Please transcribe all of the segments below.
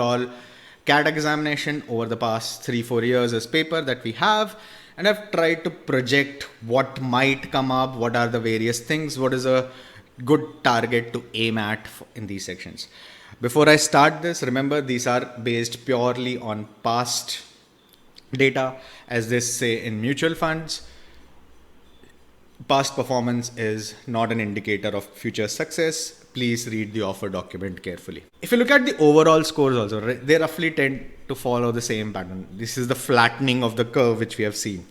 overall CAT examination over the past 3-4 years as paper that we have, and I've tried to project what might come up, what are the various things, what is a good target to aim at in these sections. Before I start this, remember these are based purely on past data, as they say in mutual funds. Past performance is not an indicator of future success. Please read the offer document carefully. If you look at the overall scores also, they roughly tend to follow the same pattern. This is the flattening of the curve which we have seen.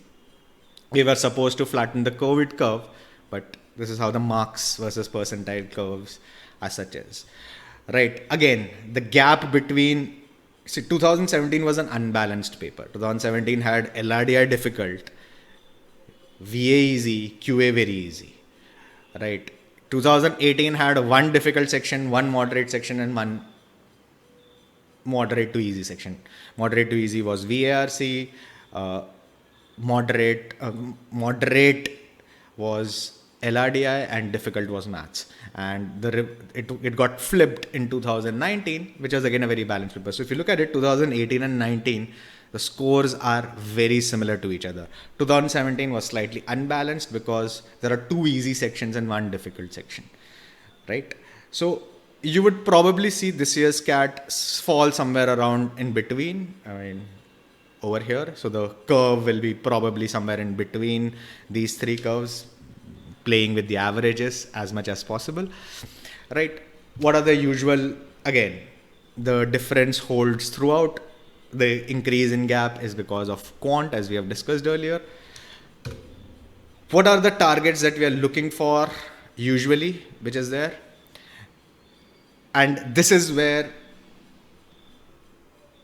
We were supposed to flatten the COVID curve, but this is how the marks versus percentile curves as such is. Right. Again, the gap between, 2017 was an unbalanced paper. 2017 had LRDI difficult, VA easy, QA very easy. Right. 2018 had one difficult section, one moderate section, and one moderate to easy section. Moderate to easy was VARC. Moderate was LRDI, and difficult was maths. And it got flipped in 2019, which was again a very balanced paper. So if you look at it, 2018 and 19, the scores are very similar to each other. 2017 was slightly unbalanced because there are two easy sections and one difficult section, right? So you would probably see this year's CAT fall somewhere around in between. I mean, over here. So the curve will be probably somewhere in between these three curves, playing with the averages as much as possible, right? What are the usual, again, the difference holds throughout. The increase in gap is because of quant, as we have discussed earlier. What are the targets that we are looking for usually, which is there? And this is where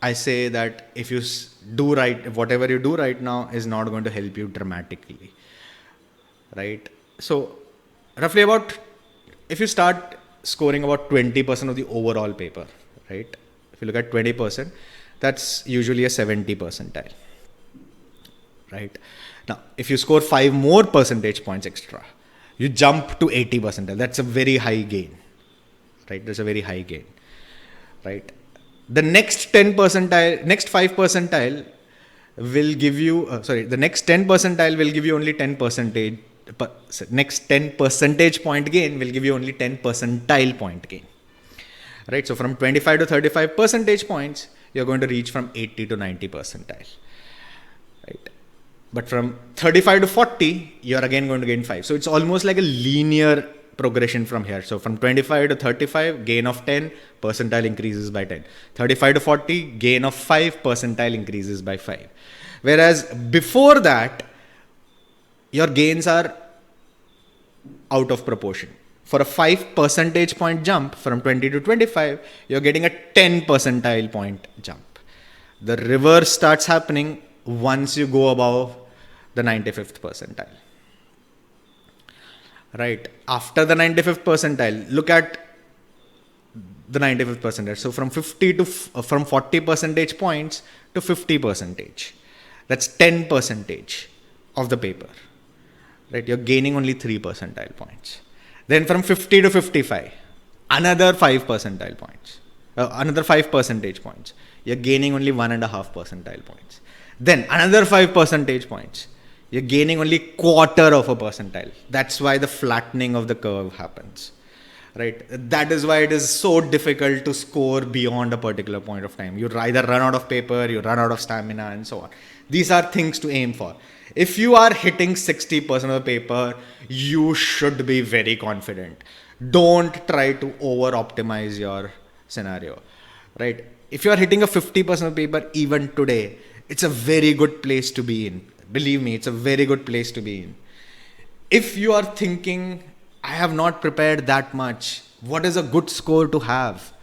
I say that if you do right, whatever you do right now is not going to help you dramatically, right? So roughly about, if you start scoring about 20% of the overall paper, right? If you look at 20%, that's usually a 70 percentile, right? Now, if you score 5 more percentage points extra, you jump to 80 percentile. That's a very high gain, right? That's a very high gain, right? The next 10 percentile, next 5 percentile will give you, the next 10 percentile will give you only 10 percentage, next 10 percentage point gain will give you only 10 percentile point gain, right? So from 25 to 35 percentage points, you're going to reach from 80 to 90 percentile, right? But from 35 to 40, you're again going to gain 5. So it's almost like a linear progression from here. So from 25 to 35, gain of 10, percentile increases by 10. 35 to 40, gain of 5, percentile increases by 5. Whereas before that, your gains are out of proportion. For a 5 percentage point jump from 20 to 25, you're getting a 10 percentile point jump. The reverse starts happening once you go above the 95th percentile. Right. After the 95th percentile, look at the 95th percentile. So from 40 percentage points to 50 percentage. That's 10 percentage of the paper. Right. You're gaining only 3 percentile points. Then from 50 to 55, another 5 percentile points, another 5 percentage points. You're gaining only 1.5 percentile points. Then another 5 percentage points. You're gaining only quarter of a percentile. That's why the flattening of the curve happens, right? That is why it is so difficult to score beyond a particular point of time. You either run out of paper, you run out of stamina, and so on. These are things to aim for. If you are hitting 60% of the paper, you should be very confident. Don't try to over-optimize your scenario, right? If you are hitting a 50% of paper even today, it's a very good place to be in. Believe me, it's a very good place to be in. If you are thinking, I have not prepared that much, what is a good score to have?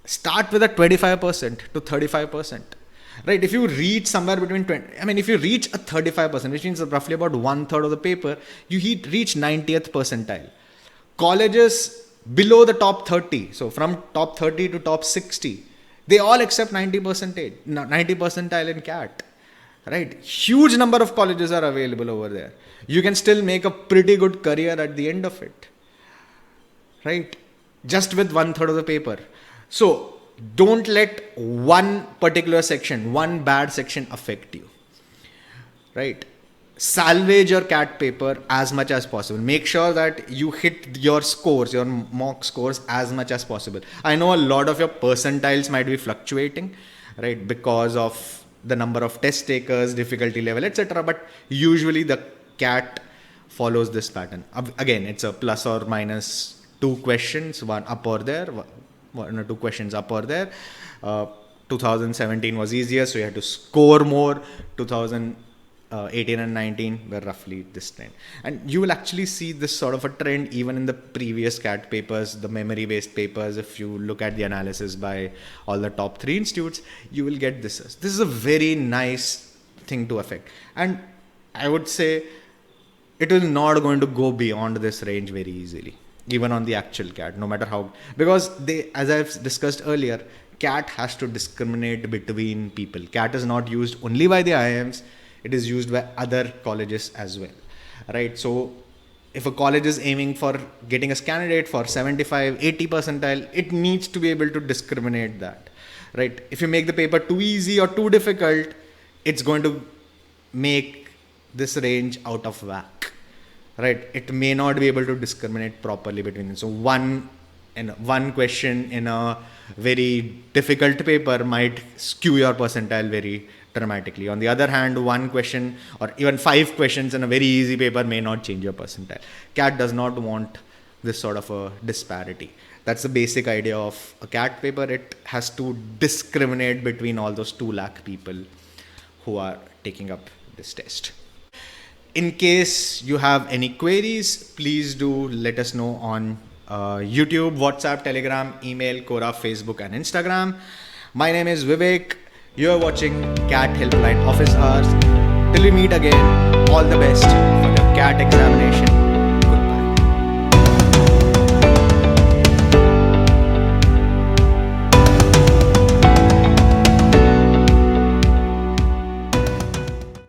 Start with a 25% to 35%. Right, if you reach somewhere between if you reach a 35%, which means roughly about 1/3 of the paper, you reach 90th percentile. Colleges below the top 30, so from top 30 to top 60, they all accept 90 percentile in CAT. Right, huge number of colleges are available over there. You can still make a pretty good career at the end of it. Right, just with 1/3 of the paper. So don't let one particular section, one bad section affect you, right? Salvage your CAT paper as much as possible. Make sure that you hit your scores, your mock scores as much as possible. I know a lot of your percentiles might be fluctuating, right? Because of the number of test takers, difficulty level, etc. But usually the CAT follows this pattern. Again, it's a plus or minus 2 questions, one up or there, one or 2 questions up or there. 2017 was easier, so you had to score more. 2018 and 19 were roughly this trend. And you will actually see this sort of a trend even in the previous CAT papers, the memory-based papers. If you look at the analysis by all the top 3 institutes, you will get this. This is a very nice thing to affect. And I would say it is not going to go beyond this range very easily, even on the actual CAT, no matter how, because they, as I've discussed earlier, CAT has to discriminate between people. CAT is not used only by the IIMs, it is used by other colleges as well, right? So if a college is aiming for getting a candidate for 75, 80 percentile, it needs to be able to discriminate that, right? If you make the paper too easy or too difficult, it's going to make this range out of whack, right? It may not be able to discriminate properly between them. So one question in a very difficult paper might skew your percentile very dramatically. On the other hand, one question or even 5 questions in a very easy paper may not change your percentile. CAT does not want this sort of a disparity. That's the basic idea of a CAT paper. It has to discriminate between all those 2 lakh people who are taking up this test. In case you have any queries, please do let us know on YouTube, WhatsApp, Telegram, email, Quora, Facebook and Instagram. My name is Vivek. You are watching CAT Helpline Office Hours. Till we meet again, all the best for your CAT examination.